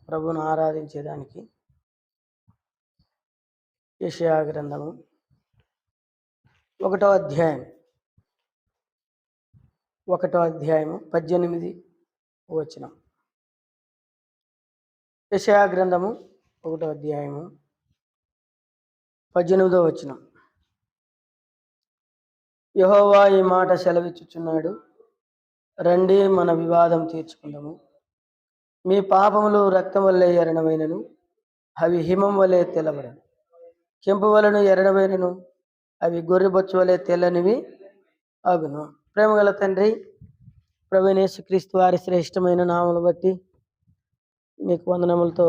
ప్రభువును ఆరాధించేదానికి యెషయా గ్రంథము 1వ అధ్యాయం 18 వచనం. యెషయా గ్రంథము 1వ అధ్యాయము 18వ వచనం. యెహోవా ఈ మాట సెలవిచ్చుచున్నాడు, రండి మన వివాదం తీర్చుకుందాము. మీ పాపములు రక్తం వల్లే ఎర్రనమైనను అవి హిమం వలె తెల్లబడను, కెంపు వలను ఎర్రనమైనను అవి గొర్రెబొచ్చు వలె తెల్లనివి అగును. ప్రేమగల తండ్రి, ప్రభువైన యేసుక్రీస్తు వారి శ్రేష్టమైన నామమును బట్టి మీకు వందనములతో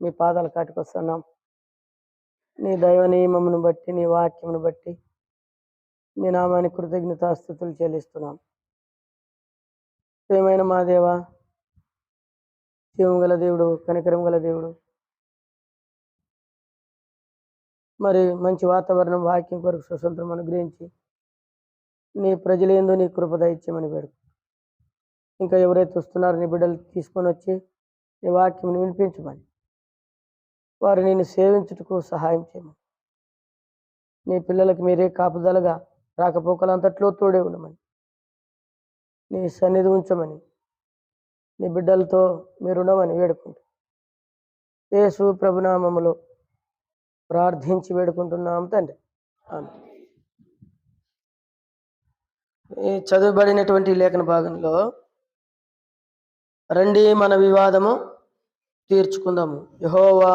మీ పాదాల కాటికి వస్తున్నాం. నీ దైవ నియమమును బట్టి, నీ వాక్యమును బట్టి మీ నామానికి కృతజ్ఞతాస్తుతులు చెల్లిస్తున్నాం. ప్రియమైన మా దేవ, జీవం గల దేవుడు, కనికరం గల దేవుడు, మరి మంచి వాతావరణం వాక్యం కొరకు స్వతంత్రం అనుగ్రహించి నీ ప్రజలందు నీ కృప దయచేయమని వేడుకు. ఇంకా ఎవరైతే వస్తున్నారో నీ బిడ్డలు తీసుకొని వచ్చి నీ వాక్యం వినిపించమని, వారు నేను సేవించుటకు సహాయం చేయమని, నీ పిల్లలకు మీరే కాపుదలగా రాకపోకలంతట్లో తోడే ఉండమని, నీ సన్నిధి ఉంచమని, నీ బిడ్డలతో మీరుండమని వేడుకుంటూ యేసు ప్రభునామములో ప్రార్థించి వేడుకుంటున్నాం తండ్రి. ఆమేన్. ఈ చదువుబడినటువంటి లేఖన భాగంలో రండి మన వివాదము తీర్చుకుందాము. యెహోవా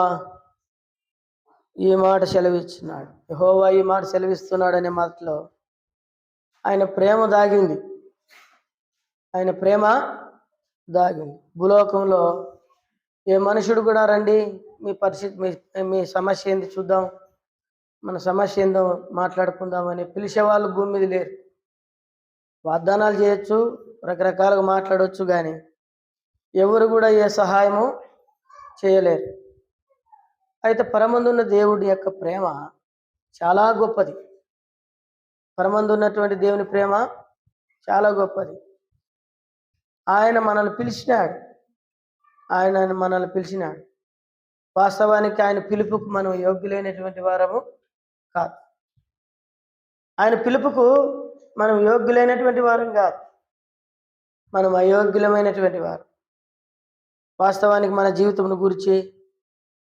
ఈ మాట సెలవిస్తున్నాడు. యెహోవా ఈ మాట సెలవిస్తున్నాడు అనే మాటలో ఆయన ప్రేమ దాగింది. ఆయన ప్రేమ దాగింది. భూలోకంలో ఏ మనుషుడు కూడా రండి మీ పరిస్థితి, మీ సమస్య ఏంది చూద్దాం, మన సమస్య ఏందో మాట్లాడుకుందామని పిలిచేవాళ్ళు భూమి మీద లేరు. వాగ్దానాలు చేయొచ్చు, రకరకాలుగా మాట్లాడవచ్చు, కానీ ఎవరు కూడా ఏ సహాయము చేయలేరు. అయితే పరమందున్న దేవుడి యొక్క ప్రేమ చాలా గొప్పది. పరమందున్నటువంటి దేవుని ప్రేమ చాలా గొప్పది. ఆయన మనల్ని పిలిచినాడు. వాస్తవానికి ఆయన పిలుపుకు మనం యోగ్యులైనటువంటి వారము కాదు. ఆయన పిలుపుకు మనం యోగ్యులైనటువంటి వారం కాదు, మనం అయోగ్యులమైనటువంటి వారు. వాస్తవానికి మన జీవితం గురించి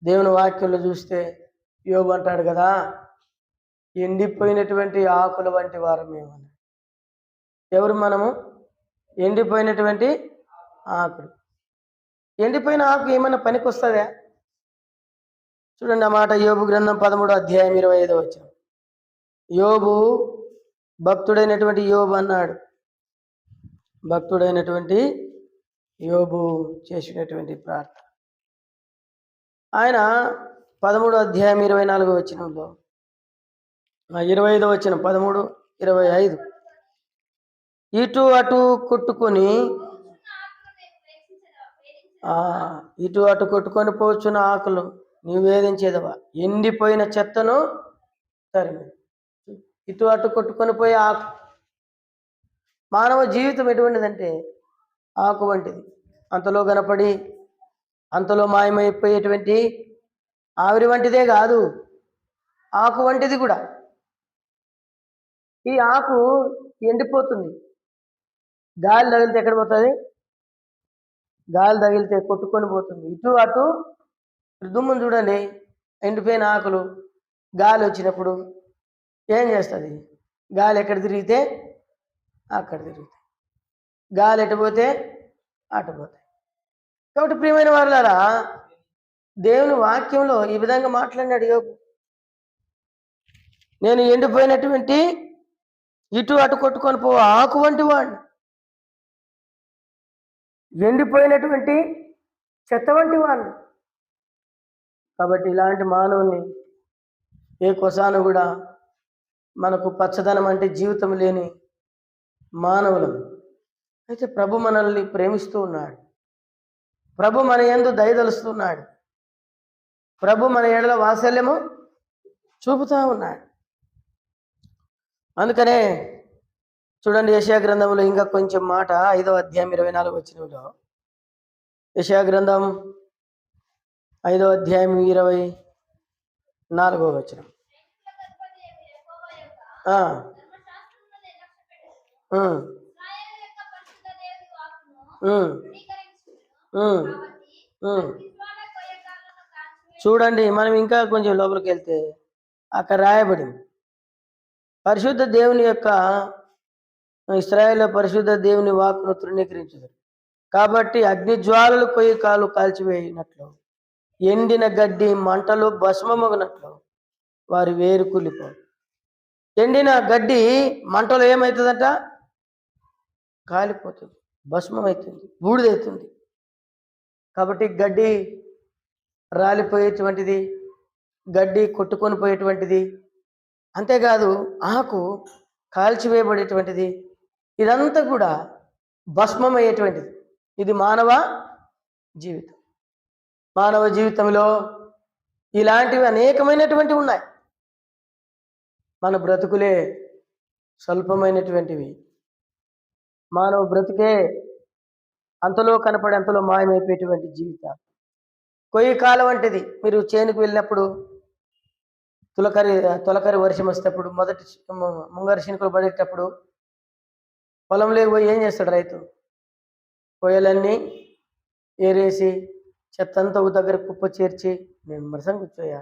దేవుని వాక్యంలో చూస్తే యోబు అంటాడు కదా, ఎండిపోయినటువంటి ఆకుల వంటి వారం మేమని. ఎవరు మనము? ఎండిపోయినటువంటి ఆకులు. ఎండిపోయిన ఆకు ఏమైనా పనికి వస్తుందా? చూడండి ఆ మాట. యోబు గ్రంథం 13వ అధ్యాయం 25వ వచనం. యోబు, భక్తుడైనటువంటి యోబు అన్నాడు. భక్తుడైనటువంటి యోబు చేసినటువంటి ప్రార్థన. ఆయన 13వ అధ్యాయం 24వ వచనంలో 25వ వచనం 13:25 ఇటు అటు కొట్టుకొని పోచున్న ఆకులు నీవు వేధించేదవా, ఎండిపోయిన చెత్తను తరిమి. ఇటు అటు కొట్టుకొని పోయే ఆకు. మానవ జీవితం ఎటువంటిదంటే ఆకు వంటిది. అంతలో కనపడి అంతలో మాయమైపోయేటువంటి ఆవిరి వంటిదే కాదు, ఆకు వంటిది కూడా. ఈ ఆకు ఎండిపోతుంది. గాలి తగిలితే ఎక్కడ పోతుంది? గాలి తగిలితే కొట్టుకొని పోతుంది. ఇటు అటు దుమ్మును చూడండి. ఎండిపోయిన ఆకులు గాలి వచ్చినప్పుడు ఏం చేస్తుంది? గాలి ఎక్కడ తిరిగితే అక్కడ తిరుగుతాయి, గాలి ఎటుపోతే అటుపోతాయి. కాబట్టి ప్రియమైన వాళ్ళారా, దేవుని వాక్యంలో ఈ విధంగా మాట్లాడినాడు యోబు. నేను ఎండిపోయినటువంటి ఇటు అటు కొట్టుకొని పో ఆకు వంటి వాడిని, ఎండిపోయినటువంటి చెత్త వంటి వాడిని. కాబట్టి ఇలాంటి మానవుని ఏ కొసాను కూడా మనకు పచ్చదనం అంటే జీవితం లేని మానవులం. అయితే ప్రభు మనల్ని ప్రేమిస్తూ ఉన్నాడు. ప్రభు మన యందు దయదలుస్తున్నాడు. ప్రభు మన ఎడల వాత్సల్యము చూపుతూ ఉన్నాడు. అందుకనే చూడండి, యెషయా గ్రంథంలో ఇంకా కొంచెం మాట 5వ అధ్యాయం 24వ వచనంలో. యెషయా గ్రంథం 5వ అధ్యాయం 24వ వచనం. ఆ, ఉమ్, ఉమ్, ఉమ్, ఉమ్. చూడండి, మనం ఇంకా కొంచెం లోపలికి వెళ్తే అక్కడ రాయబడింది, పరిశుద్ధ దేవుని యొక్క ఇశ్రాయేలు పరిశుద్ధ దేవుని వాక్కును తృణీకరించదు కాబట్టి అగ్ని జ్వాలలు కొయ్యి కాలు కాల్చివేయినట్లు ఎండిన గడ్డి మంటలు భస్మమగునట్లు వారి వేరు కూలిపో. ఎండిన గడ్డి మంటలు ఏమవుతుందట? కాలిపోతుంది, భస్మమవుతుంది, బూడిదవుతుంది. కాబట్టి గడ్డి రాలిపోయేటువంటిది, గడ్డి కొట్టుకొని పోయేటువంటిది, అంతేకాదు ఆకు కాల్చివేయబడేటువంటిది, ఇదంతా కూడా భస్మమయ్యేటువంటిది. ఇది మానవ జీవితం. మానవ జీవితంలో ఇలాంటివి అనేకమైనటువంటివి ఉన్నాయి. మన బ్రతుకులే స్వల్పమైనటువంటివి. మానవ బ్రతుకే అంతలో కనపడి అంతలో మాయమైపోయేటువంటి జీవితాలు. కొయ్యి కాలం వంటిది. మీరు చేనుకు వెళ్ళినప్పుడు తొలకరి వర్షం వస్తేప్పుడు మొదటి ముంగారు శినుకులు పడేటప్పుడు పొలంలోకి పోయి ఏం చేస్తాడు రైతు? కొయ్యలన్నీ ఏరేసి చెత్తంతా ఒక దగ్గర కుప్ప చేర్చి, నేను మరసం కూర్చోయా,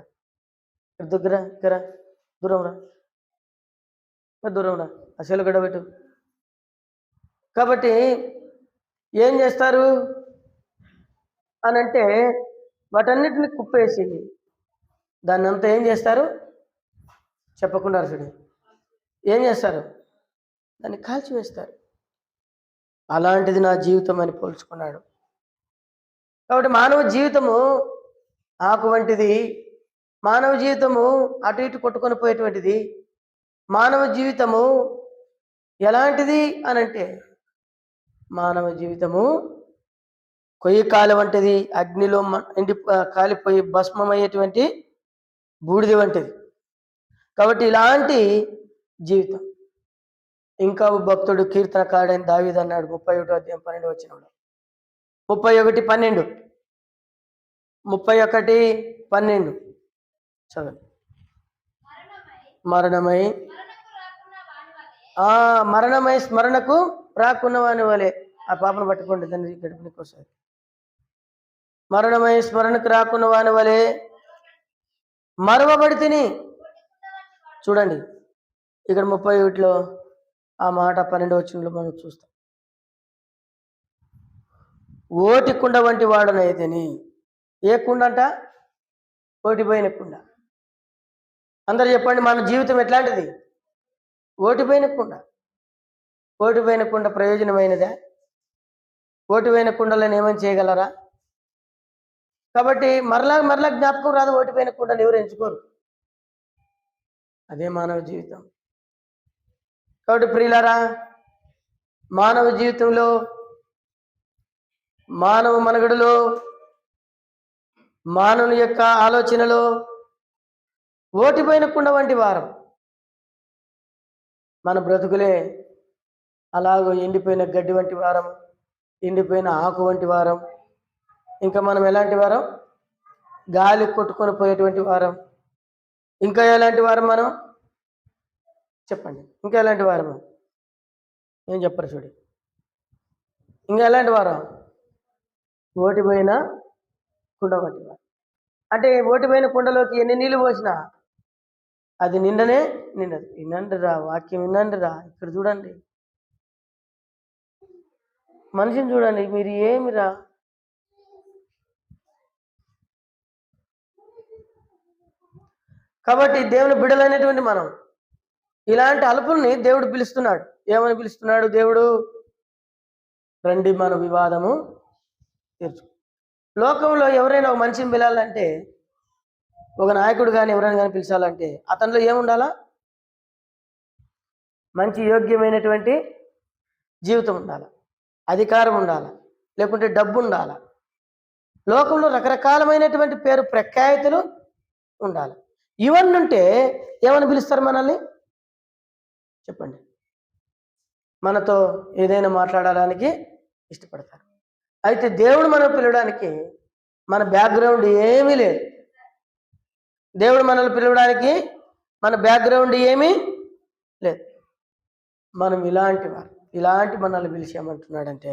దగ్గర ఇక్కడ దూరం రా అసలు గడబెట్టు. కాబట్టి ఏం చేస్తారు అని అంటే వాటన్నిటిని కుప్పేసి దాన్ని అంతా ఏం చేస్తారు చెప్పకుండా చూడు, ఏం చేస్తారు? దాన్ని కాల్చివేస్తారు. అలాంటిది నా జీవితం అని పోల్చుకున్నాడు. కాబట్టి మానవ జీవితము ఆకు వంటిది, మానవ జీవితము అటు ఇటు కొట్టుకొని పోయేటువంటిది, మానవ జీవితము ఎలాంటిది అనంటే మానవ జీవితము కొయ్యి కాలు వంటిది, అగ్నిలో ఎండి కాలిపోయి భస్మమయ్యేటువంటి బూడిది వంటిది. కాబట్టి ఇలాంటి జీవితం. ఇంకా భక్తుడు కీర్తనకారుడైన దావీదు అన్నాడు 31వ అధ్యాయం 12వ వచనంలో, 31:12 చదవండి. మరణమై స్మరణకు రాకున్న వాని వలె, ఆ పాపను పట్టుకోండి, దాన్ని గడుపునికి వస్తుంది. మరణమై స్మరణకు రాకున్న వాని వలె మరవబడి తిని. చూడండి ఇక్కడ 31లో ఆ మాట 12వ వచనంలో మనం చూస్తాం. ఓటి కుండ వంటి వాడనైతేని. ఏ కుండ అంట? ఓటిపోయిన కుండ. అందరు చెప్పండి, మన జీవితం ఎట్లాంటిది? ఓటిపోయిన కుండ. ఓటిపోయిన కుండ ప్రయోజనమైనదా? ఓటిపోయిన కుండలను ఏమని చేయగలరా? కాబట్టి మరలా జ్ఞాపకం రాదు. ఓటిపోయిన కుండను ఎవరు ఎంచుకోరు. అదే మానవ జీవితం. కాబట్టి ప్రియులారా, మానవ జీవితంలో, మానవ మనుగడలో, మానవుని యొక్క ఆలోచనలో ఓటిపోయిన కుండ వంటి వారం. మన బ్రతుకులే అలాగో ఎండిపోయిన గడ్డి వంటి వారం, ఎండిపోయిన ఆకు వంటి వారం. ఇంకా మనం ఎలాంటి వారం? గాలి కొట్టుకొని పోయేటువంటి వారం. ఇంకా ఎలాంటి వారం మనం? చెప్పండి, ఇంకా ఎలాంటి వారం? ఏం చెప్పరు చూడు. ఇంకా ఎలాంటి వారం? ఓటిపోయిన కుండ వంటి వారం. అంటే ఓటిపోయిన కుండలోకి ఎన్ని నీళ్ళు పోసినా అది నిండనే నిండదు. వినండి రా, వాక్యం వినండి రా. ఇక్కడ చూడండి, మనిషిని చూడండి, మీరు ఏమిరా. కాబట్టి దేవుని బిడ్డలైనటువంటి మనం ఇలాంటి అలుపుల్ని దేవుడు పిలుస్తున్నాడు. ఏమని పిలుస్తున్నాడు దేవుడు? రండి మన వివాదము తీర్చు. లోకంలో ఎవరైనా ఒక మనిషిని పిలాలంటే, ఒక నాయకుడు కానీ ఎవరైనా కానీ పిలిచాలంటే అతనిలో ఏముండాలా? మంచి యోగ్యమైనటువంటి జీవితం ఉండాలి, అధికారం ఉండాలి, లేకుంటే డబ్బు ఉండాలి. లోకంలో రకరకాలమైనటువంటి పేరు ప్రఖ్యాతులు ఉండాలి. ఇవన్నీ ఉంటే ఏమని పిలుస్తారు మనల్ని? చెప్పండి. మనతో ఏదైనా మాట్లాడడానికి ఇష్టపడతారు. అయితే దేవుడు మనం పిలవడానికి మన బ్యాక్గ్రౌండ్ ఏమీ లేదు. దేవుడు మనల్ని పిలవడానికి మన బ్యాక్గ్రౌండ్ ఏమీ లేదు. మనం ఇలాంటి మనల్ని పిలిచామంటున్నాడంటే,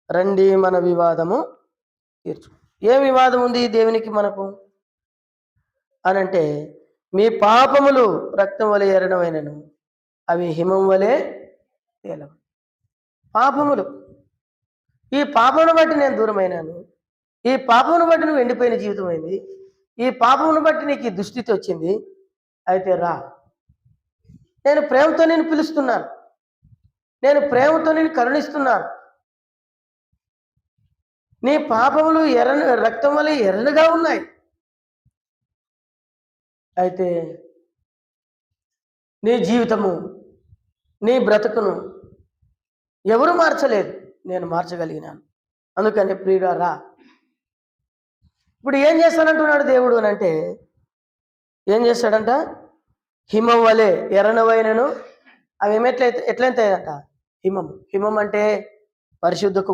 రండి మన వివాదము తీర్చు. ఏ వివాదం ఉంది దేవునికి మనకు అనంటే, మీ పాపములు రక్తం వలె ఎర్రనమైనను అవి హిమం వలె తేలవు. పాపములు, ఈ పాపమును బట్టి నేను దూరమైనాను, ఈ పాపమును బట్టి నువ్వు ఎండిపోయిన జీవితం అయింది, ఈ పాపమును బట్టి నీకు ఈ దుస్థితి వచ్చింది. అయితే రా, నేను ప్రేమతో నేను పిలుస్తున్నాను, నేను ప్రేమతో నేను కరుణిస్తున్నాను. నీ పాపములు రక్తం వల్ల ఎర్రగా ఉన్నాయి. అయితే నీ జీవితము, నీ బ్రతుకును ఎవరు మార్చలేదు, నేను మార్చగలిగినాను. అందుకని ప్రియుడా రా. ఇప్పుడు ఏం చేస్తానంటున్నాడు దేవుడు అని అంటే, ఏం చేస్తాడంట? హిమం వలె ఎర్రనవైనను అవి ఎట్లయితాయంట? హిమం అంటే పరిశుద్ధతకు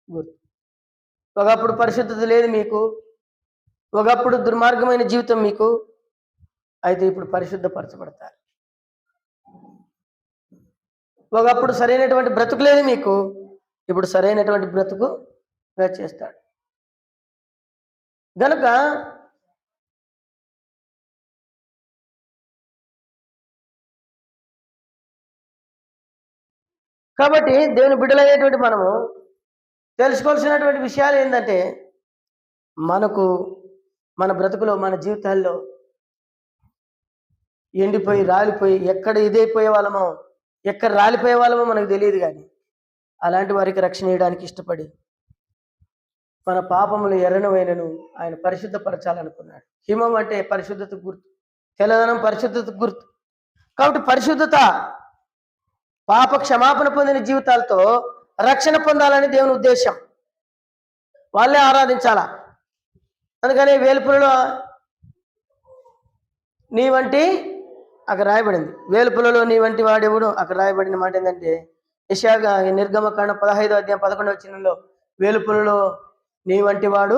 గుర్తు. ఒకప్పుడు పరిశుద్ధత లేదు మీకు, ఒకప్పుడు దుర్మార్గమైన జీవితం మీకు, అయితే ఇప్పుడు పరిశుద్ధపరచబడతారు. ఒకప్పుడు సరైనటువంటి బ్రతుకు లేదు మీకు, ఇప్పుడు సరైనటువంటి బ్రతుకుగా చేస్తాడు. గనుక కాబట్టి దేవుని బిడ్డలైనటువంటి మనము తెలుసుకోవాల్సినటువంటి విషయాలు ఏంటంటే, మనకు మన బ్రతుకులో మన జీవితాల్లో ఎండిపోయి రాలిపోయి ఎక్కడ ఇదైపోయే వాళ్ళమో, ఎక్కడ రాలిపోయే వాళ్ళమో మనకు తెలియదు. కానీ అలాంటి వారికి రక్షణ ఇవ్వడానికి ఇష్టపడి మన పాపములు ఎర్రనవైనను ఆయన పరిశుద్ధపరచాలనుకున్నాడు. హిమం అంటే పరిశుద్ధతకు గుర్తు, తెల్లదనం పరిశుద్ధతకు గుర్తు. కాబట్టి పరిశుద్ధత, పాప క్షమాపణ పొందిన జీవితాలతో రక్షణ పొందాలని దేవుని ఉద్దేశం. వాళ్ళే ఆరాధించాలా. అందుకని వేలుపులలో నీ వంటి అక్కడ రాయబడింది, వేలుపులలో నీ వంటి వాడెవడు అక్కడ రాయబడిన మాట ఏంటంటే, యెషయా నిర్గమకాండం 15వ అధ్యాయం 11వ వచనంలో వేలుపులలో నీ వంటి వాడు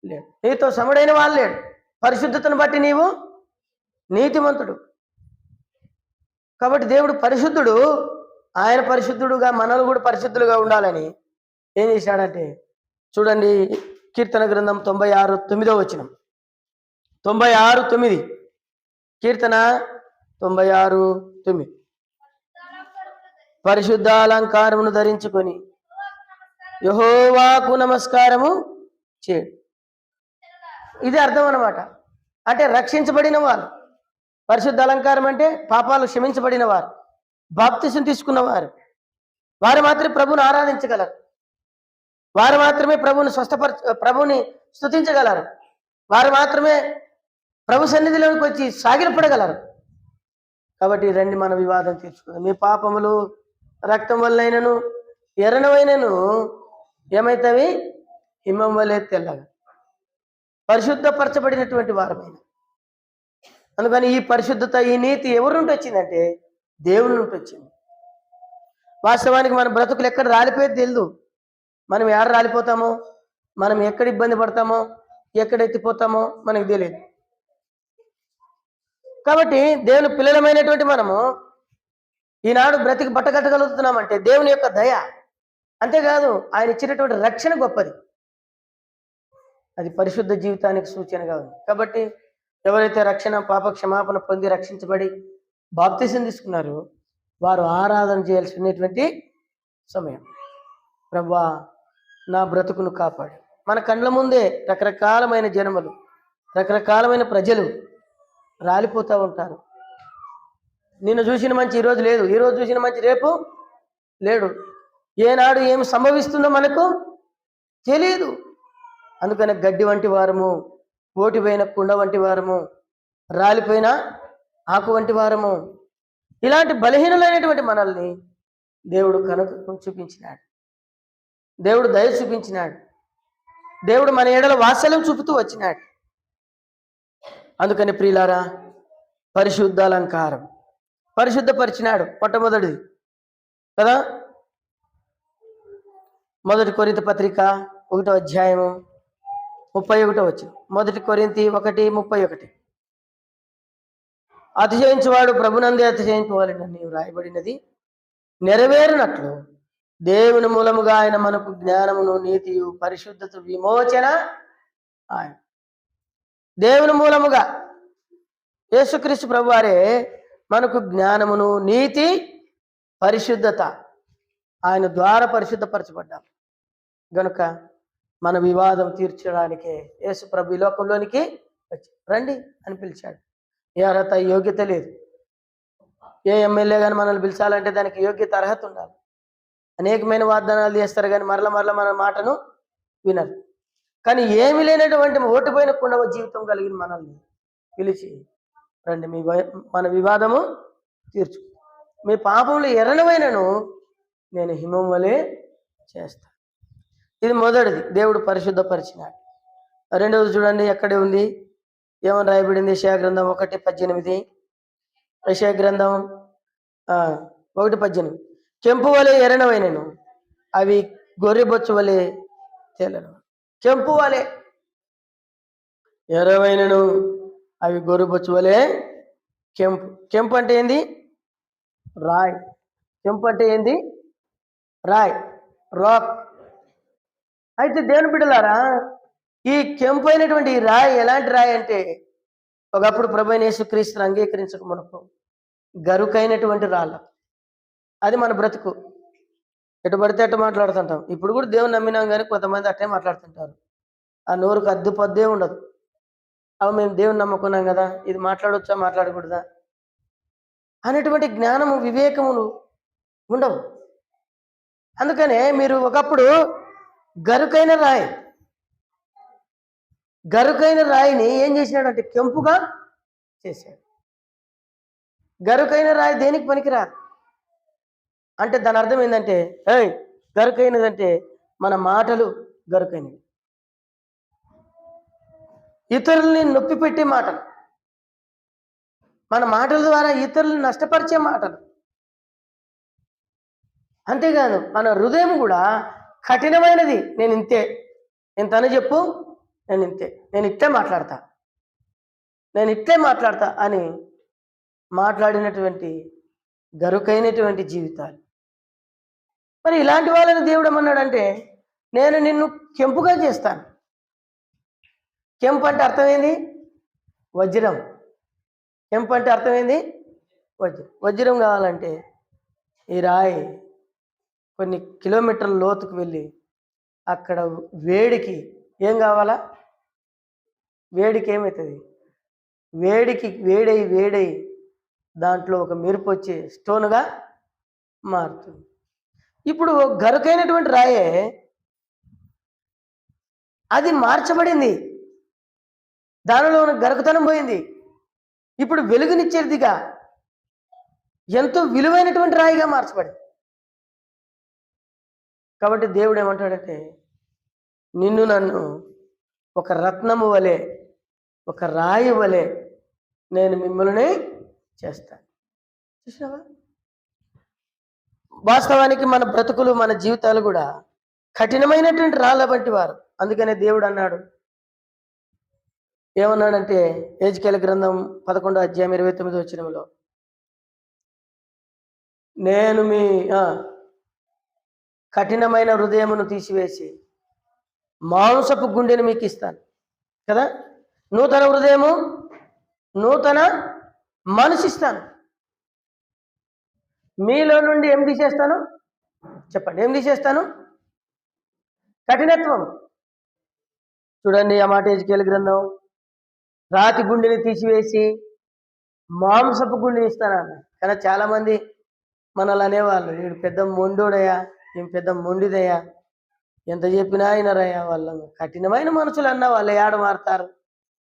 లేడు, నీతో సముడైన వాళ్ళు లేడు. పరిశుద్ధతను బట్టి నీవు నీతిమంతుడు. కాబట్టి దేవుడు పరిశుద్ధుడు, ఆయన పరిశుద్ధుడుగా మనల్ని కూడా పరిశుద్ధులుగా ఉండాలని ఏం చేశాడంటే, చూడండి కీర్తన గ్రంథం 96:9వ వచనం. 96:9 కీర్తన 96:9. పరిశుద్ధాలంకారమును ధరించుకొని యెహోవాకు నమస్కారము చేయడు. ఇది అర్థం అన్నమాట. అంటే రక్షించబడిన వారు, పరిశుద్ధ అలంకారం అంటే పాపాలు క్షమించబడిన వారు, బాప్తిసం తీసుకున్నవారు, వారు మాత్రమే ప్రభువుని ఆరాధించగలరు, వారు మాత్రమే ప్రభువుని స్తుతించగలరు, వారు మాత్రమే ప్రభు సన్నిధిలోకి వచ్చి సాగిలపడగలరు. కాబట్టి రండి మన వివాదం తీర్చుకుందాం. మీ పాపములు రక్తం వల్లైనను ఎర్రనవైనను ఏమైతావి? హిమం వలె తెల్లగా. పరిశుద్ధపరచబడినటువంటి వారమైన. అందుకని ఈ పరిశుద్ధత, ఈ నీతి ఎవరి నుండి వచ్చిందంటే దేవుని నుండి వచ్చింది. వాస్తవానికి మన బ్రతుకులు ఎక్కడ రాలిపోయేది తెలియదు. మనం ఎక్కడ రాలిపోతామో, మనం ఎక్కడ ఇబ్బంది పడతామో, ఎక్కడ ఎత్తిపోతామో మనకు తెలియదు. కాబట్టి దేవుని పిల్లలమైనటువంటి మనము ఈనాడు బ్రతికి బట్టగట్టగలుగుతున్నామంటే దేవుని యొక్క దయ. అంతేకాదు ఆయన ఇచ్చినటువంటి రక్షణ గొప్పది, అది పరిశుద్ధ జీవితానికి సూచనగా ఉంది. కాబట్టి ఎవరైతే రక్షణ, పాప క్షమాపణ పొంది రక్షించబడి బాప్తిసం తీసుకున్నారో వారు ఆరాధన చేయాల్సినటువంటి సమయం. ప్రభువా నా బ్రతుకును కాపాడు. మన కండ్ల ముందే రకరకాలమైన జనములు, రకరకాలమైన ప్రజలు రాలిపోతూ ఉంటారు. నిన్ను చూసిన మంచి ఈరోజు లేదు, ఈరోజు చూసిన మంచి రేపు లేడు. ఏనాడు ఏమి సంభవిస్తుందో మనకు తెలియదు. అందుకని గడ్డి వంటి వారము, ఓటిపోయిన కుండ వంటి వారము, రాలిపోయిన ఆకు వంటి వారము, ఇలాంటి బలహీనులైనటువంటి మనల్ని దేవుడు కనుక చూపించినాడు, దేవుడు దయ చూపించినాడు, దేవుడు మన ఎడల వాత్సల్యం చూపుతూ వచ్చినాడు. అందుకని ప్రియులారా, పరిశుద్ధ అలంకారం పరిశుద్ధపరిచినాడు. మొట్టమొదటిది కదా, 1 కొరింథీ పత్రిక ఒకటో అధ్యాయము 31 వచనం. 1 కొరింథీ 1:31. అతిశయించువాడు ప్రభునందే అతిశయించుకోవాలని వ్రాయబడినది నెరవేరినట్లు దేవుని మూలముగా ఆయన మనకు జ్ఞానమును నీతియు పరిశుద్ధత విమోచన ఆయన దేవుని మూలముగా యేసుక్రీస్తు ప్రభువారే మనకు జ్ఞానమును నీతి పరిశుద్ధత ఆయన ద్వారా పరిశుద్ధపరచబడ్డాం గనుక మన వివాదం తీర్చడానికే యేసు ప్రభు ఈ లోకంలోనికి వచ్చి రండి అని పిలిచాడు. ఏ అర్హత యోగ్యత లేదు. ఏ ఎమ్మెల్యే కానీ మనల్ని పిలిచాలంటే దానికి యోగ్యత అర్హత ఉండాలి. అనేకమైన వాగ్దానాలు చేస్తారు కానీ మరల మన మాటను వినరు. కానీ ఏమి లేనటువంటి ఓటుపోయిన కుండవ జీవితం కలిగిన మనల్ని పిలిచి రండి మన వివాదము తీర్చు, మీ పాపములు ఎర్రనమైనను నేను హిమం వలె చేస్తాను. ఇది మొదటిది, దేవుడు పరిశుద్ధపరిచినాడు. రెండవది చూడండి, ఎక్కడే ఉంది, ఏమని రాయబడింది? యెషయా గ్రంథం 1:18. యెషయా గ్రంథం 1:18. కెంపు వలె ఎర్రనవైనను అవి గొర్రెబొచ్చు వలె తేలను. కెంపు వలె ఎర్రవైనను అవి గొర్రెబొచ్చు వలె కెంపు. కెంపు అంటే ఏంది? రాయ్. కెంపు అంటే ఏంది? రాయ్, రాక్. అయితే దేవుని బిడ్డలారా, ఈ కెంపు అయినటువంటి ఈ రాయి ఎలాంటి రాయి అంటే ఒకప్పుడు ప్రభువైన యేసుక్రీస్తుని అంగీకరించక మునుపు గరుకైనటువంటి రాళ్ళ. అది మన బ్రతుకు. ఎటు పడితే అట్టు మాట్లాడుతుంటాం. ఇప్పుడు కూడా దేవుని నమ్మినాం కానీ కొంతమంది అట్టే మాట్లాడుతుంటారు. ఆ నోరుకు అద్దు పద్దే ఉండదు. అవి మేము దేవుని నమ్ముకున్నాం కదా, ఇది మాట్లాడొచ్చా మాట్లాడకూడదా అనేటువంటి జ్ఞానము వివేకములు ఉండవు. అందుకనే మీరు ఒకప్పుడు గరుకైన రాయిని ఏం చేసినాడంటే కెంపుగా చేశాడు. గరుకైన రాయి దేనికి పనికిరాదు. అంటే దాని అర్థం ఏంటంటే, గరుకైనదంటే మన మాటలు గరుకైనవి, ఇతరుల్ని నొప్పి పెట్టే మాటలు, మన మాటల ద్వారా ఇతరులను నష్టపరిచే మాటలు. అంతేకాదు మన హృదయం కూడా కఠినమైనది. నేను ఇంతే, నేను తను చెప్పు, నేను ఇంతే, నేను ఇట్టే మాట్లాడతా అని మాట్లాడినటువంటి గరుకైనటువంటి జీవితాలు. మరి ఇలాంటి వాళ్ళని దేవుడు ఏమన్నాడంటే, నేను నిన్ను కెంపుగా చేస్తాను. కెంపు అంటే అర్థమైంది? వజ్రం. కెంపు అంటే అర్థమైంది? వజ్రం కావాలంటే ఈ రాయి కొన్ని కిలోమీటర్ల లోతుకు వెళ్ళి అక్కడ వేడికి ఏం కావాలా? వేడికి ఏమవుతుంది? వేడై దాంట్లో ఒక మెరుపు వచ్చి స్టోన్గా మారుతుంది. ఇప్పుడు గరుకైనటువంటి రాయే అది మార్చబడింది, దానిలో ఉన్న గరుకుతనం పోయింది. ఇప్పుడు వెలుగునిచ్చేదిగా ఎంతో విలువైనటువంటి రాయిగా మార్చబడింది. కాబట్టి దేవుడు ఏమంటాడంటే, నిన్ను నన్ను ఒక రత్నము వలె, ఒక రాయి వలె నేను మిమ్మల్ని చేస్తాను. చూసినావా? వాస్తవానికి మన బ్రతుకులు, మన జీవితాలు కూడా కఠినమైనటువంటి రాళ్ళ వంటి వారు. అందుకనే దేవుడు అన్నాడు, ఏమన్నాడంటే యెహెజ్కేలు గ్రంథం 11:29 నేను మీ కఠినమైన హృదయమును తీసివేసి మాంసపు గుండెను మీకు ఇస్తాను కదా, నూతన హృదయము, నూతన మనసు ఇస్తాను. మీలో నుండి ఏం తీసేస్తాను? చెప్పండి, ఏం తీసేస్తాను? కఠినత్వం. చూడండి ఆ మాట యెహెజ్కేలు గ్రంథం, రాతి గుండెని తీసివేసి మాంసపు గుండెని ఇస్తానన్న. కానీ చాలామంది మనల్ని అనేవాళ్ళు, వీడు పెద్ద మొండోడయ్యా, ఏం పెద్ద మొండిదయ్యా, ఎంత చెప్పినా అయినారయ్యా, వాళ్ళ కఠినమైన మనుషులు అన్న వాళ్ళు ఏడ మారుతారు.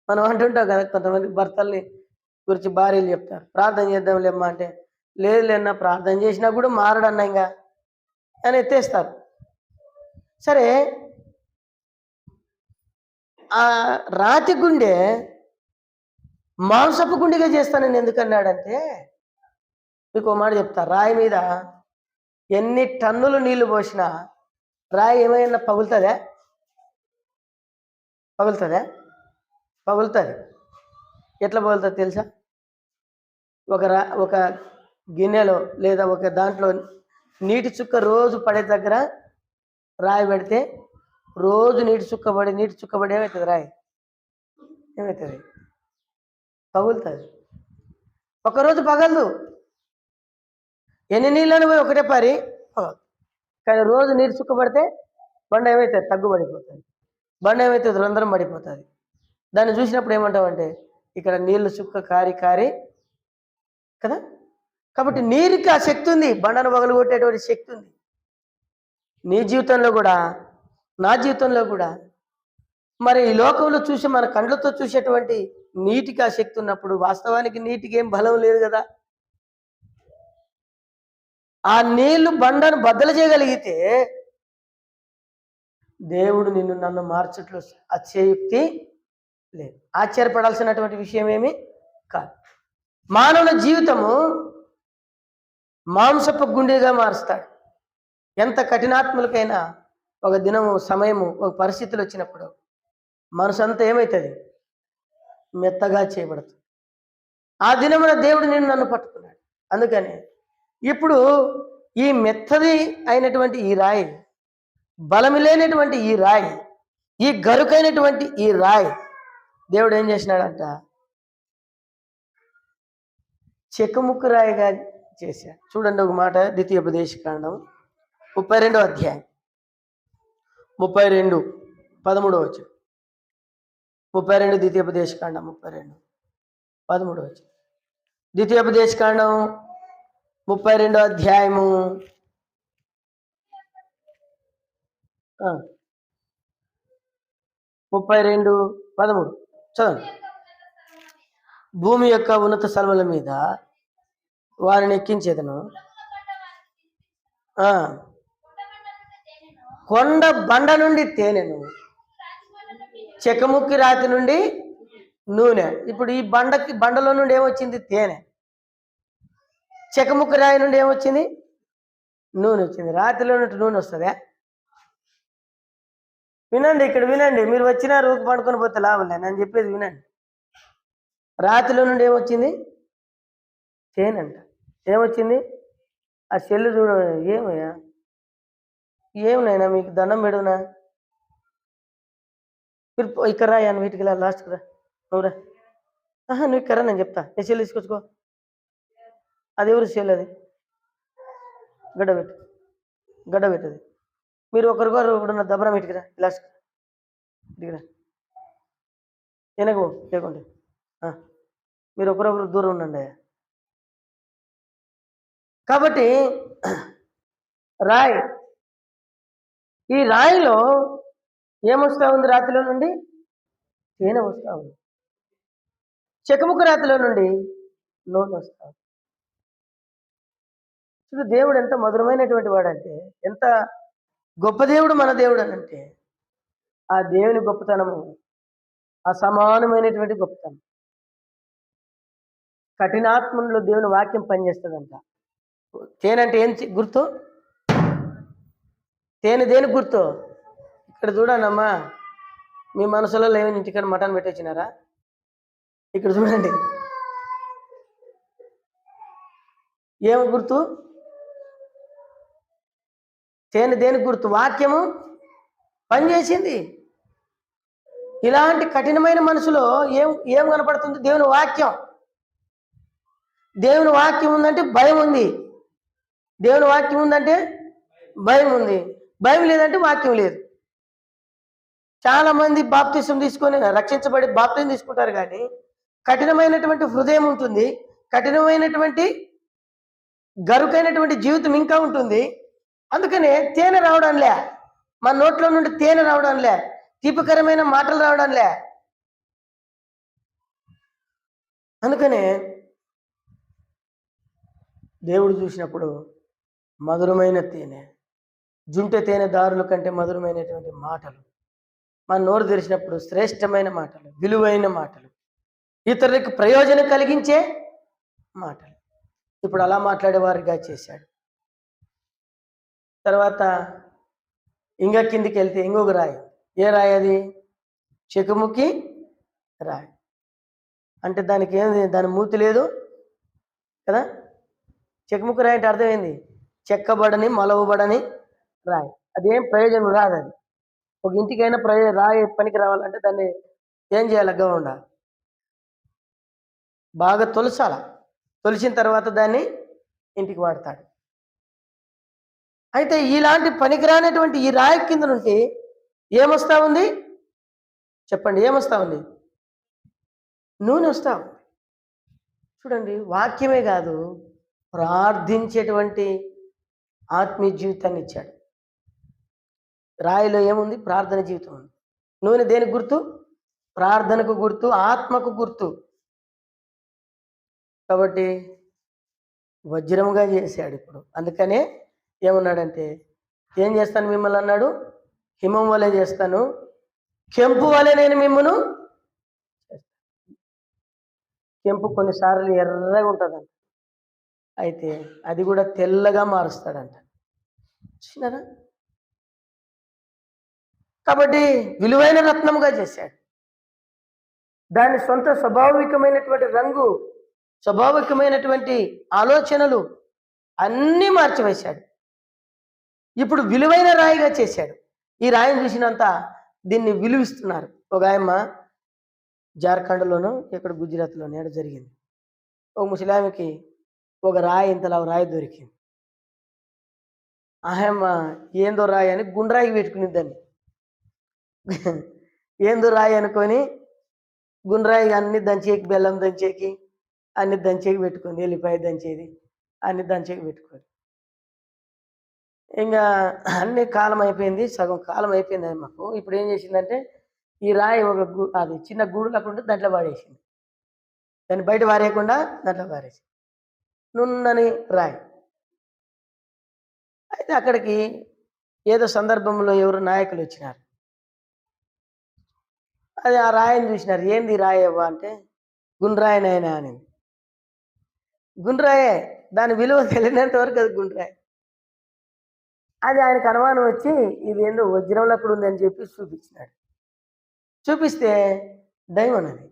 మనం అంటుంటాం కదా, కొంతమంది భర్తల్ని గురించి భార్యలు చెప్తారు, ప్రార్థన చేద్దాం లేమ్మా అంటే, లేదు లేన్నా ప్రార్థన చేసినా కూడా మారడన్నా ఇంకా అని ఎత్తేస్తారు. సరే, ఆ రాతి గుండె మాంసపు గుండెగా చేస్తానని ఎందుకన్నాడంటే, మీకు ఒక మాట చెప్తా, రాయి మీద ఎన్ని టన్నులు నీళ్లు పోసినా రాయి ఏమైనా పగులుతుందా? పగులుతుందా? పగులుతుంది. ఎట్లా పగులుతుంది తెలుసా? ఒక గిన్నెలో లేదా ఒక దాంట్లో నీటి చుక్క రోజు పడే దగ్గర రాయి పెడితే రోజు నీటి చుక్క పడి ఏమవుతుంది? రాయి ఏమవుతుంది? పగులుతుంది. ఒకరోజు పగలదు. ఎన్ని నీళ్ళని పోయి ఒకటే పారి పగలదు. కానీ రోజు నీరు చుక్క పడితే బండ ఏమవుతుంది? తగ్గుపడిపోతుంది. బండ ఏమవుతుంది? రంధ్రం పడిపోతుంది. దాన్ని చూసినప్పుడు ఏమంటామంటే ఇక్కడ నీళ్లు చుక్క కారి కారి కదా. కాబట్టి నీరుకి ఆ శక్తి ఉంది, బండను పగలగొట్టేటువంటి శక్తి ఉంది. నీ జీవితంలో కూడా, నా జీవితంలో కూడా, మరి ఈ లోకంలో చూసి మన కండ్లతో చూసేటువంటి నీటికి ఆ శక్తి ఉన్నప్పుడు వాస్తవానికి నీటికి ఏం బలం లేదు కదా. ఆ నీళ్లు బండను బద్దలు చేయగలిగితే దేవుడు నిన్ను నన్ను మార్చట్లు అతిశయోక్తి లేదు. ఆశ్చర్యపడాల్సినటువంటి విషయం ఏమి కాదు. మానవుల జీవితము మాంసపు గుండెగా మారుస్తాడు. ఎంత కఠినాత్మలకైనా ఒక దినము, సమయము, ఒక పరిస్థితులు వచ్చినప్పుడు మనసు అంతా ఏమవుతుంది? మెత్తగా చేయబడుతుంది. ఆ దినమున దేవుడు నిన్ను నన్ను పట్టుకున్నాడు. అందుకని ఇప్పుడు ఈ మెత్తది అయినటువంటి ఈ రాయి, బలము లేనటువంటి ఈ రాయి, ఈ గరుకైనటువంటి ఈ రాయి దేవుడు ఏం చేసినాడంట? చెక్కుముక్కు రాయిగా చేశాడు. చూడండి ఒక మాట, ద్వితీయోపదేశకాండం 32వ అధ్యాయం 32:13. 32 ద్వితీయోపదేశకాండం 32:13. ద్వితీయోపదేశకాండం 32వ అధ్యాయము 32:13 చదవండి. భూమి యొక్క ఉన్నత స్థలముల మీద వారిని ఎక్కించేదను, కొండ బండ నుండి తేనెను, చెక్కముక్కి రాతి నుండి నూనె. ఇప్పుడు ఈ బండలో నుండి ఏమొచ్చింది? తేనె. చెక్కముక్కి రాయి నుండి ఏమొచ్చింది? నూనె వచ్చింది. రాతిలో నుండి నూనె వస్తుందా? వినండి, ఇక్కడ వినండి. మీరు వచ్చినా రూపు పండుకొని పోతే లాభం లేదు. నేను చెప్పేది వినండి. రాతిలో నుండి ఏమొచ్చింది? తేనంట. ఏమొచ్చింది? ఆ చెల్లు చూడ. ఏమయ్యా, ఏమనైనా మీకు దండం పెడునా? మీరు ఇక్కడ రా, అని వీటికి రా, లాస్ట్కి రా, నువ్వు రా. నువ్వు ఇక్కడ నేను చెప్తా. నీ చెల్లు తీసుకొచ్చుకో. అది ఎవరు చెల్లు? అది గడ్డ పెట్టది. మీరు ఒకరికొకరు ఇప్పుడు నా దబ్బరం ఇటుకిరా, లాస్ట్ ఇటుకిరా, వెనకు లేకుంటే మీరు ఒకరొకరు దూరం ఉండండి. కాబట్టి రాయి, ఈ రాయిలో ఏమొస్తా ఉంది? రాతిలో నుండి తేనె వస్తూ ఉంది. చెక్కముక్క రాతిలో నుండి నూనె వస్తా ఉంది. చూడు, దేవుడు ఎంత మధురమైనటువంటి వాడంటే, ఎంత గొప్ప దేవుడు మన దేవుడు అని అంటే, ఆ దేవుని గొప్పతనము అసమానమైనటువంటి గొప్పతనం. కఠినాత్మంలో దేవుని వాక్యం పనిచేస్తుందంట. తేనె అంటే ఏం గుర్తు? తేనె దేనికి గుర్తు? ఇక్కడ చూడండమ్మా, మీ మనసులో ఏమైనా ఇంటికాడ మటన్ పెట్టొచ్చినారా? ఇక్కడ చూడండి, ఏం గుర్తు? తేనె దేనికి గుర్తు? వాక్యము పనిచేసింది. ఇలాంటి కఠినమైన మనసులో ఏం కనపడుతుంది? దేవుని వాక్యం. దేవుని వాక్యం ఉందంటే భయం ఉంది. దేవుని వాక్యం ఉందంటే భయం ఉంది. భయం లేదంటే వాక్యం లేదు. చాలా మంది బాప్తిసం తీసుకొని రక్షించబడి బాప్తిసం తీసుకుంటారు, కానీ కఠినమైనటువంటి హృదయం ఉంటుంది, కఠినమైనటువంటి గరుకైనటువంటి జీవితం ఇంకా ఉంటుంది. అందుకనే తేనె రావడంలే, మన నోట్లో నుండి తేనె రావడంలే, తీపికరమైన మాటలు రావడంలే. అందుకనే దేవుడు చూసినప్పుడు మధురమైన తేనె, జుంటె తేనె దారుల కంటే మధురమైనటువంటి మాటలు మన నోరు తెరిచినప్పుడు శ్రేష్టమైన మాటలు, విలువైన మాటలు, ఇతరులకు ప్రయోజనం కలిగించే మాటలు. ఇప్పుడు అలా మాట్లాడేవారిగా చేశాడు. తర్వాత ఇంకా కిందికి వెళ్తే ఇంకొక రాయి. ఏ రాయి అది? చెకుముకి రాయి అంటే దానికి ఏంది, దాని మూతి లేదు కదా. చెకుముకి రాయి అంటే అర్థమైంది, చెక్కబడని మొలవబడని రాయి. అదేం ప్రయోజనం రాదు. అది ఒక ఇంటికైనా రాయి పనికి రావాలంటే దాన్ని ఏం చేయాలి, ఉండాలి, బాగా తొలసాల. తొలిసిన తర్వాత దాన్ని ఇంటికి వాడతాడు. అయితే ఇలాంటి పనికిరానటువంటి ఈ రాయి కింద నుండి ఏమొస్తా ఉంది చెప్పండి, ఏమొస్తా ఉంది? నూనె వస్తా ఉంది. చూడండి, వాక్యమే కాదు, ప్రార్థించేటువంటి ఆత్మీయ జీవితాన్ని ఇచ్చాడు. రాయిలో ఏముంది? ప్రార్థన జీవితం ఉంది. నూనె దేనికి గుర్తు? ప్రార్థనకు గుర్తు, ఆత్మకు గుర్తు. కాబట్టి వజ్రముగా చేశాడు. ఇప్పుడు అందుకనే ఏమన్నాడంటే, ఏం చేస్తాను మిమ్మల్ని అన్నాడు? హిమం వలె చేస్తాను, కెంపు వలె నేను మిమ్మను. కెంపు కొన్నిసార్లు ఎర్రగా ఉంటుందంట, అయితే అది కూడా తెల్లగా మారుస్తాడంట. చూసినారా? కాబట్టి విలువైన రత్నముగా చేశాడు. దాని సొంత స్వాభావికమైనటువంటి రంగు, స్వాభావికమైనటువంటి ఆలోచనలు అన్నీ మార్చివేశాడు. ఇప్పుడు విలువైన రాయిగా చేశాడు. ఈ రాయిని చూసినంత దీన్ని విలువిస్తున్నారు. ఒక ఆయమ్మ జార్ఖండ్లోనూ ఇక్కడ గుజరాత్లోనూ ఏడ జరిగింది. ఒక ముసలామెకి ఒక రాయి, ఇంతలా రాయి దొరికింది. ఆయమ్మ ఏందో రాయి అని గుండ్రాయికి పెట్టుకుని దాన్ని ఏందో రాయి అనుకొని గుండ్రాయి అన్ని దంచేకి, బెల్లం దంచేకి అన్ని దంచేకి పెట్టుకుంది, ఎల్లిపాయ దంచేది అన్ని దంచేకి పెట్టుకుంది. ఇంకా అన్ని కాలం అయిపోయింది, సగం కాలం అయిపోయింది మాకు. ఇప్పుడు ఏం చేసిందంటే, ఈ రాయి ఒక అది చిన్న గూడు లేకుండా దాంట్లో పాడేసింది. దాన్ని బయట పారేయకుండా దాంట్లో పారేసింది, నున్నని రాయి. అయితే అక్కడికి ఏదో సందర్భంలో ఎవరు నాయకులు వచ్చినారు. అది ఆ రాయిని చూసినారు. ఏంది రాయి అవ్వ అంటే, గుండ్రాయనైనా అని. గుండ్రాయే, దాని విలువ తెలియనంత వరకు అది గుండ్రాయి. అది ఆయనకు అనుమానం వచ్చి, ఇది ఏందో వజ్రంలో అక్కడ ఉంది అని చెప్పి చూపించినాడు. చూపిస్తే డైమండ్, అది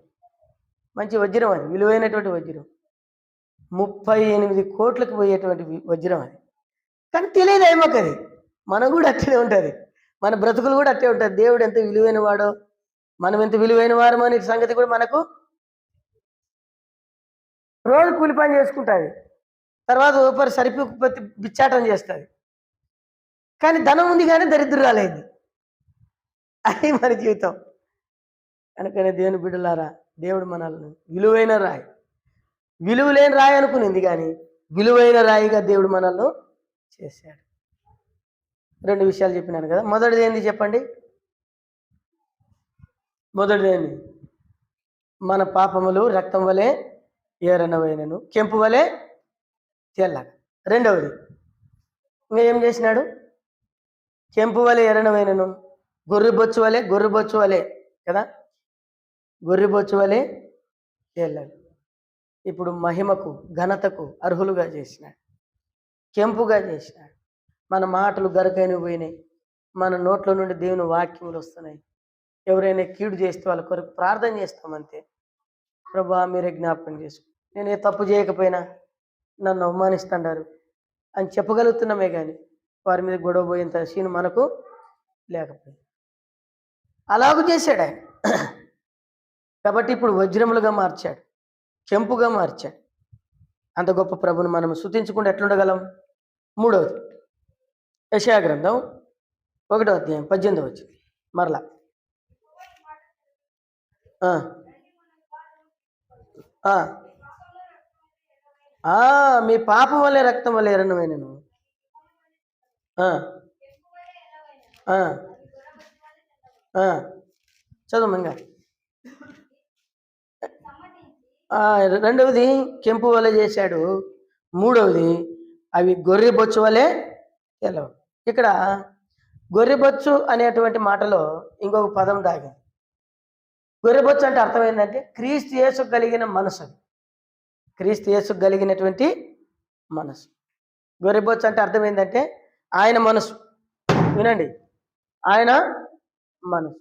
మంచి వజ్రం, అది విలువైనటువంటి వజ్రం, 38 కోట్లకు పోయేటువంటి వజ్రం అది. కానీ తెలియదు ఏమోకి అది. మనం కూడా అట్లే ఉంటుంది, మన బ్రతుకులు కూడా అట్లే ఉంటుంది. దేవుడు ఎంత విలువైన వాడో, మనం ఎంత విలువైన వారమో అనే సంగతి కూడా మనకు రోజు కూలి పని చేసుకుంటుంది, తర్వాత ఒకరు సరిపోతే బిచ్చాటం చేస్తుంది. కానీ ధనం ఉంది కానీ దరిద్రురాలేదు. అది మన జీవితం. కనుకనే దేవుని బిడ్డలారా, దేవుడు మనల్ని విలువైన రాయి, విలువలేని రాయి అనుకునింది కానీ విలువైన రాయిగా దేవుడు మనల్ని చేశాడు. 2 విషయాలు చెప్పినాను కదా. మొదటిది ఏంది చెప్పండి? మొదటిది ఏంది? మన పాపములు రక్తం వలె ఎర్రనవైనను, కెంపు వలె తెల్లగా. రెండవది ఇంకా ఏం చేసినాడు? కెంపు వలె ఎర్రనవైనను, గొర్రెబొచ్చు వలె కదా, గొర్రెబొచ్చు వలె తెల్లగా. ఇప్పుడు మహిమకు, ఘనతకు అర్హులుగా చేసినాడు, కెంపుగా చేసినాడు. మన మాటలు గరకైన పోయినాయి, మన నోట్ల నుండి దేవుని వాక్యములు వస్తున్నాయి. ఎవరైనా కీడు చేస్తే వాళ్ళ కొరకు ప్రార్థన చేస్తామంతే. ప్రభువా మీరే జ్ఞాపకం చేసుకో, నేను ఏ తప్పు చేయకపోయినా నన్ను అవమానిస్తుంటారు అని చెప్పగలుగుతున్నామే కానీ వారి మీద గొడవ పోయేంత సీను మనకు లేకపోయింది. అలాగూ చేశాడు ఆయన. కాబట్టి ఇప్పుడు వజ్రములుగా మార్చాడు, కెంపుగా మార్చాడు. అంత గొప్ప ప్రభుని మనం స్తుతించకుండా ఎట్లుండగలం? మూడవది యెషయా గ్రంథం 1వ అధ్యాయం 18వ వచనం. మరలా మీ పాపం వల్లే రక్తం వల్లే ఎర్రనవైనను, చదువు. రెండవది కెంపు వలె చేశాడు. మూడవది అవి గొర్రెబొచ్చు వలె తెల్లవు. ఇక్కడ గొర్రెబొచ్చు అనేటువంటి మాటలో ఇంకొక పదం దాగింది. గొర్రెబొచ్చు అంటే అర్థం ఏంటంటే క్రీస్తు యేసు కలిగిన మనసు, క్రీస్తు యేసు కలిగినటువంటి మనసు. గొర్రెబొచ్చు అంటే అర్థం ఏంటంటే ఆయన మనసు. వినండి, ఆయన మనసు.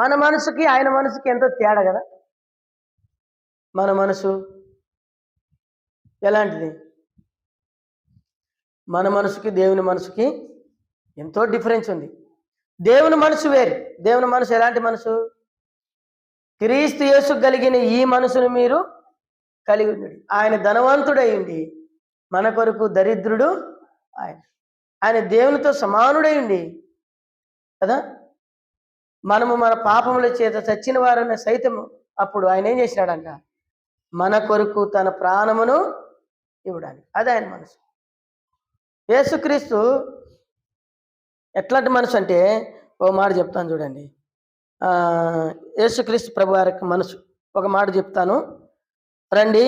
మన మనసుకి ఆయన మనసుకి ఎంతో తేడా కదా. మన మనసు ఎలాంటిది? మన మనసుకి దేవుని మనసుకి ఎంతో డిఫరెన్స్ ఉంది. దేవుని మనసు వేరు. దేవుని మనసు ఎలాంటి మనసు? క్రీస్తు యేసు కలిగిన ఈ మనసును మీరు కలిగి ఉన్నాడు. ఆయన ధనవంతుడయ్యింది, మన కొరకు దరిద్రుడు ఆయన. ఆయన దేవునితో సమానుడైంది కదా. మనము మన పాపముల చేత చచ్చిన వారన్న సైతము అప్పుడు ఆయన ఏం చేసినాడంట? మన కొరకు తన ప్రాణమును ఇవ్వడానికి. అది ఆయన మనసు. యేసుక్రీస్తు ఎట్లాంటి మనసు అంటే, ఓ మాట చెప్తాను చూడండి. యేసుక్రీస్తు ప్రభు వారి మనసు ఒక మాట చెప్తాను రండి.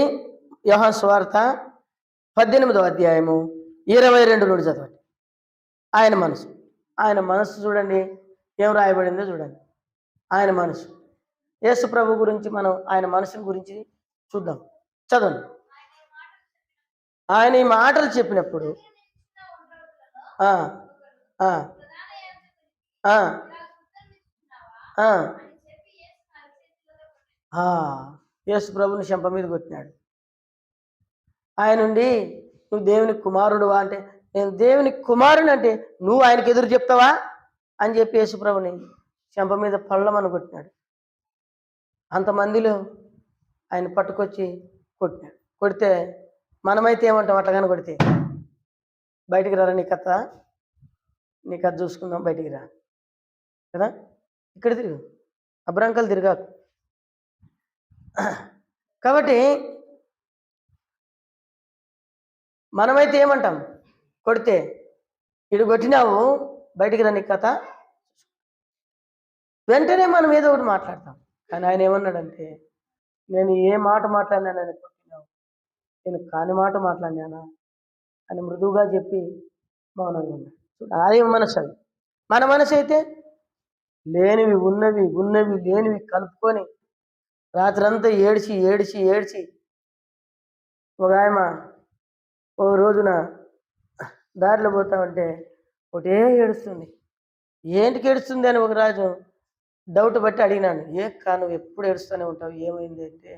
యోహాను సువార్త 18వ అధ్యాయము 22 నుండి చదవండి. ఆయన మనసు చూడండి ఏం రాయబడిందో చూడండి. ఆయన మనసు, యేసు ప్రభు గురించి మనం ఆయన మనసుని గురించి చూద్దాం. చదవండి. ఆయన ఈ మాటలు చెప్పినప్పుడు యేసు ప్రభుని చెంప మీద కొట్టినాడు. ఆయన నుండి నువ్వు దేవుని కుమారుడువా అంటే, నేను దేవుని కుమారుని అంటే నువ్వు ఆయనకి ఎదురు చెప్తావా అని చెప్పి యేసు ప్రభుని చెంప మీద పళ్ళమని కొట్టినాడు. అంతమందిలో ఆయన పట్టుకొచ్చి కొట్టినాడు. కొడితే మనమైతే ఏమంటాం? అట్లాగానే కొడితే బయటికి రారా, నీ కథ చూసుకుందాం, బయటికి రా కదా. ఇక్కడ తిరుగు, అబ్రాంకలు తిరగాకు. కాబట్టి మనమైతే ఏమంటాం? కొడితే ఇడు కొట్టినావు, బయటికి రా, నీ కథ. వెంటనే మనం ఏదో ఒకటి మాట్లాడతాం. కానీ ఆయన ఏమన్నాడంటే, నేను ఏ మాట మాట్లాడినానని కొట్టినావు, నేను కాని మాట మాట్లాడినానా అని మృదువుగా చెప్పి మౌనంగా ఉన్నాడు. అది మనసు. అది మన మనసు అయితే లేనివి ఉన్నవి, ఉన్నవి లేనివి కలుపుకొని రాత్రంతా ఏడ్చి ఏడ్చి ఏడ్చి, ఒక ఆయమ ఓ రోజున దారిలో పోతామంటే ఒకటే ఏడుస్తుంది. ఏంటికి ఏడుస్తుంది అని ఒక రాజు డౌట్ బట్టి అడిగినాను. నువ్వు ఎప్పుడు ఏడుస్తూనే ఉంటావు, ఏమైంది అంటే,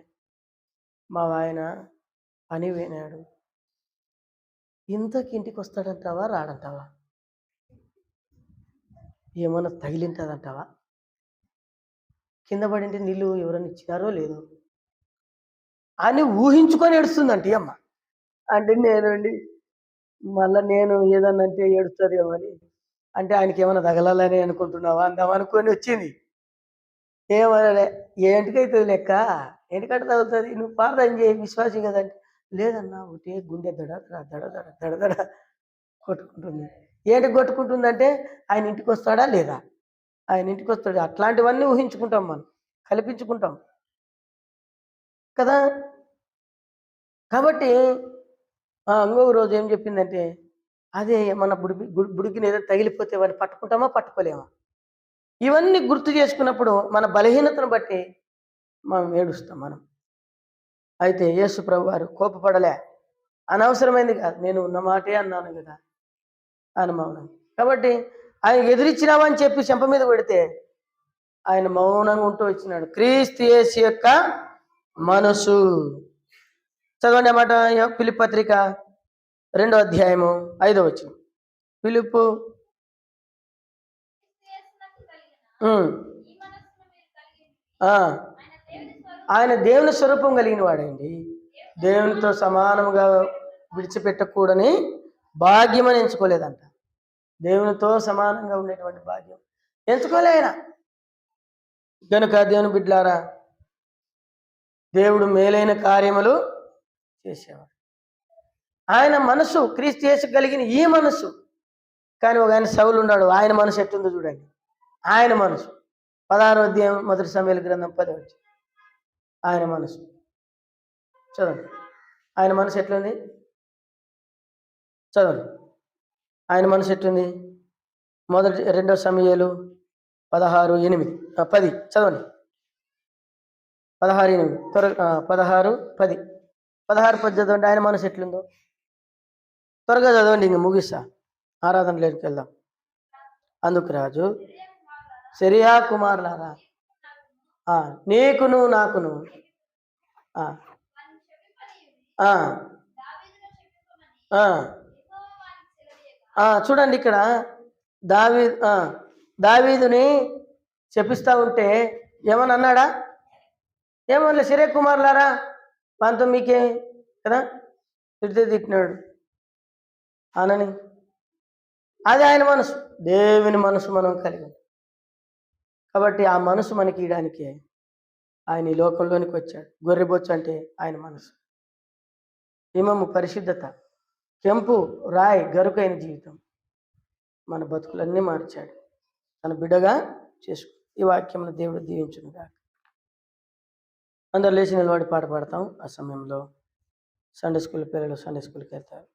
మా ఆయన పని పోయినాడు, ఇంతకి ఇంటికి వస్తాడంటావా రాడంటావా, ఏమన్నా తగిలింటుందంటావా, కింద పడింటే నీళ్ళు ఎవరైనా ఇచ్చినారో లేదో అని ఊహించుకొని ఏడుస్తుందంటే అమ్మ. అంటే నేనండి మళ్ళీ నేను ఏదన్నా అంటే ఏడుస్తుందేమో అని, అంటే ఆయనకి ఏమైనా తగలాలని అనుకుంటున్నావా అందామనుకొని వచ్చింది. ఏమన్నా ఏంటికైతుంది లెక్క, ఎందుకంటే తగులుతుంది, నువ్వు ప్రార్థన చేయి, విశ్వాసి కదంటే, లేదన్నా ఒకటే గుండె దడ దడ దడ దడ దడ కొట్టుకుంటుంది. ఏంటికి కొట్టుకుంటుందంటే ఆయన ఇంటికి వస్తాడా లేదా, ఆయన ఇంటికి వస్తాడు. అట్లాంటివన్నీ ఊహించుకుంటాం, మనం కల్పించుకుంటాం కదా. కాబట్టి ఇంకొక రోజు ఏం చెప్పిందంటే, అదే మన బుడికిని ఏదో తగిలిపోతే వాడిని పట్టుకుంటామా పట్టుకోలేమా. ఇవన్నీ గుర్తు చేసుకున్నప్పుడు మన బలహీనతను బట్టి మనం ఏడుస్తాం మనం. అయితే యేసు ప్రభు వారు కోపపడలే, అనవసరమైంది కాదు, నేను ఉన్న మాటే అన్నాను కదా అని మౌనం. కాబట్టి ఆయన ఎదిరించినావా అని చెప్పి చెంప మీద పెడితే ఆయన మౌనంగా ఉంటూ వచ్చినాడు. క్రీస్తు యేసు యొక్క మనసు. చదవండి అన్నమాట. ఫిలిప్పీ పత్రిక 2వ అధ్యాయము 5వ వచనం. ఫిలిప్పు ఆయన దేవుని స్వరూపం కలిగిన వాడండి. దేవునితో సమానముగా విడిచిపెట్టకూడని భాగ్యం అని ఎంచుకోలేదంట. దేవునితో సమానంగా ఉండేటువంటి భాగ్యం ఎంచుకోలే ఆయన. కనుక దేవుని బిడ్డలారా, దేవుడు మేలైన కార్యములు చేసేవాడు. ఆయన మనసు క్రీస్తు యేసు కలిగిన ఈ మనసు. కానీ ఒక ఆయన సౌలు ఉన్నాడు, ఆయన మనసు ఎట్టుందో చూడండి. ఆయన మనసు 16వ అధ్యాయం 1 సమూయేలు గ్రంథం 10వ వచనం. ఆయన మనసు చదవండి. ఆయన మనసు ఎట్లుంది చదవండి. ఆయన మనసు ఎట్లుంది? 2వ సమూయేలు 16:8 10 చదవండి. 16:8 16:10 16:10 చదవండి. ఆయన మనసు ఎట్లుందో త్వరగా చదవండి, ఇంక ముగిస్తా, ఆరాధనలోకి వెళ్దాం. అందుకు రాజు, సిరియా కుమారులారా, నీకును నాకును చూడండి ఇక్కడ దావీదుని చెప్పిస్తా ఉంటే ఏమని అన్నాడా? ఏమన్నా సిరే కుమారులారా మనతో మీకే కదా తిడితే తిట్టినాడు అనని. అది ఆయన మనసు, దేవుని మనసు మనం కలిగి. కాబట్టి ఆ మనసు మనకి ఇవ్వడానికి ఆయన ఈ లోకంలోనికి వచ్చాడు. గొర్రెబొచ్చు అంటే ఆయన మనసు. హిమము పరిశుద్ధత, కెంపు రాయి గరుకైన జీవితం, మన బతుకులన్నీ మార్చాడు. తన బిడ్డగా చేసుకు. ఈ వాక్యంలో దేవుడు దీవించునుగా. అందరు లేచి నిలబడి పాట పాడతాం. ఆ సమయంలో సండే స్కూల్ పిల్లలు సండే స్కూల్కి వెళ్తారు.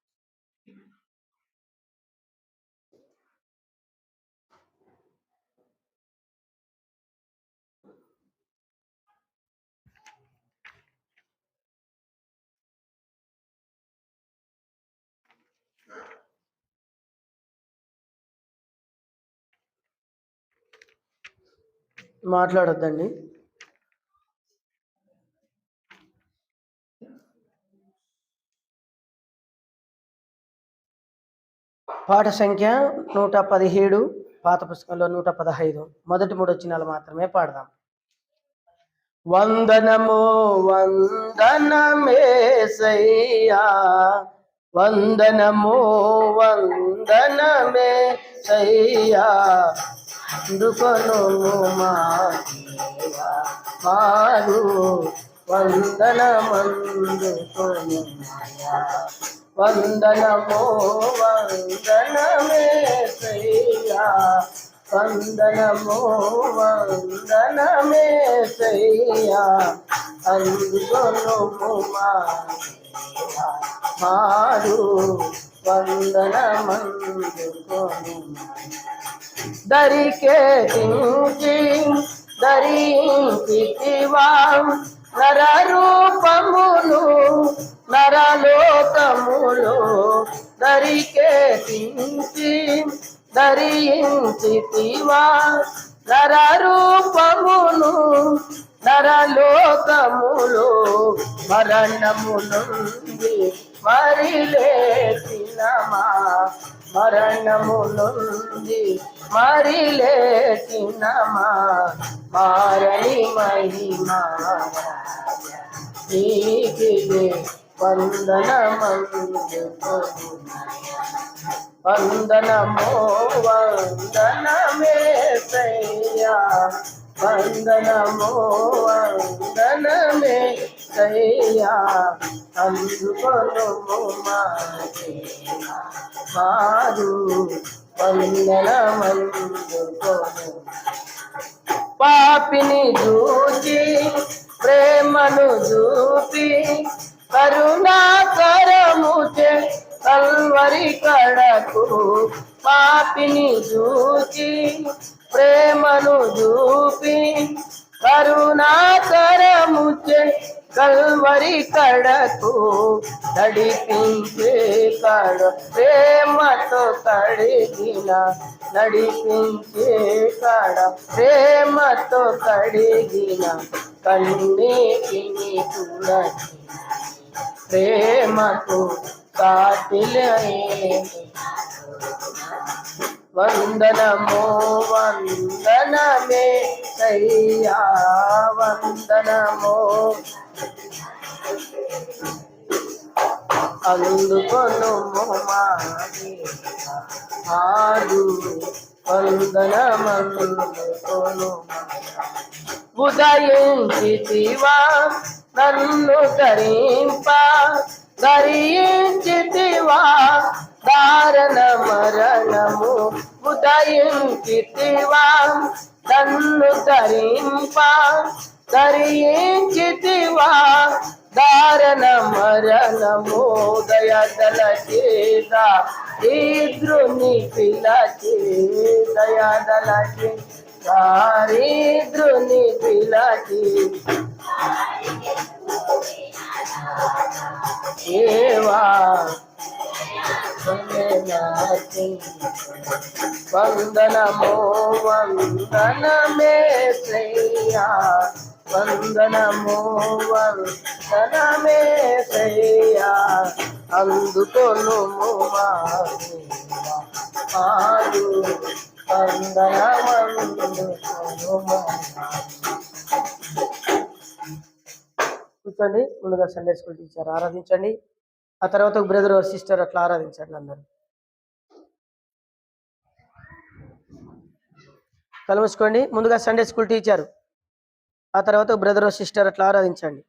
మాట్లాడొద్దండి. పాట సంఖ్య 117, పాత పుస్తకంలో 115, మొదటి 3 వచనాలు మాత్రమే పాడదాం. వందనము వందనమేసయ్యా, వందనము వందనమేసయ్యా, అందుకొను మారు వందనమందుకొను. వందనము వందనమేసయ్యా, వందనము వందనమేసయ్యా, అందుకొను మారు వందనమందుకొను. దరికే ధరించితివా నరరూపములు నరలోకములు, దరికే ధరించితివా నరరూపములు నరలోకములు, మరణము నుండి మరిలేచినమా, మరణము నుండి మరిలేచినమా, మారని మహిమా నీకిదే వందనమందుకొను. వందనమో వందనమేసయ్యా, వందనమో వందనమేసయ్యా, అందుకొను మారు వందనమందుకొను. పాపిని చూచి ప్రేమను చూపి కరుణాకరముచే కల్వరి కడకు, పాపిని చూచి ప్రేమను చూపి కరుణాకరముచే కల్వరి కడకు నడిపించే కడ ప్రేమతో కడిగిన, నడిపించే కడ ప్రేమతో కడిగిన కన్నీటిని తుడచి ప్రేమతో కాటిలే. వందనమో వందనమేసయ్యా, వందనమో అందుకొను మారు వందనమందుకొను. ఉదయించితివా నన్ను ధరించితివా దారణ మరణము, ఉదయించితివా నన్ను ధరించితివా దారణ మరణము, దయదల చేత దారిద్రుని పిలచి, దయదల దారిద్రుని పిలచి ఏవా వందనము వందనమేసయ్యా వందనము వందనమేసయ్యా అందుకొను ఆడు వందనమందుకొను. కూర్చోండి. ముందుగా సండే స్కూల్ టీచర్ ఆరాధించండి. ఆ తర్వాత ఒక బ్రదర్ సిస్టర్ అట్లా ఆరాధించండి. అందరూ కలుసుకోండి. ముందుగా సండే స్కూల్ టీచర్, ఆ తర్వాత ఒక బ్రదర్ సిస్టర్ అట్లా ఆరాధించండి.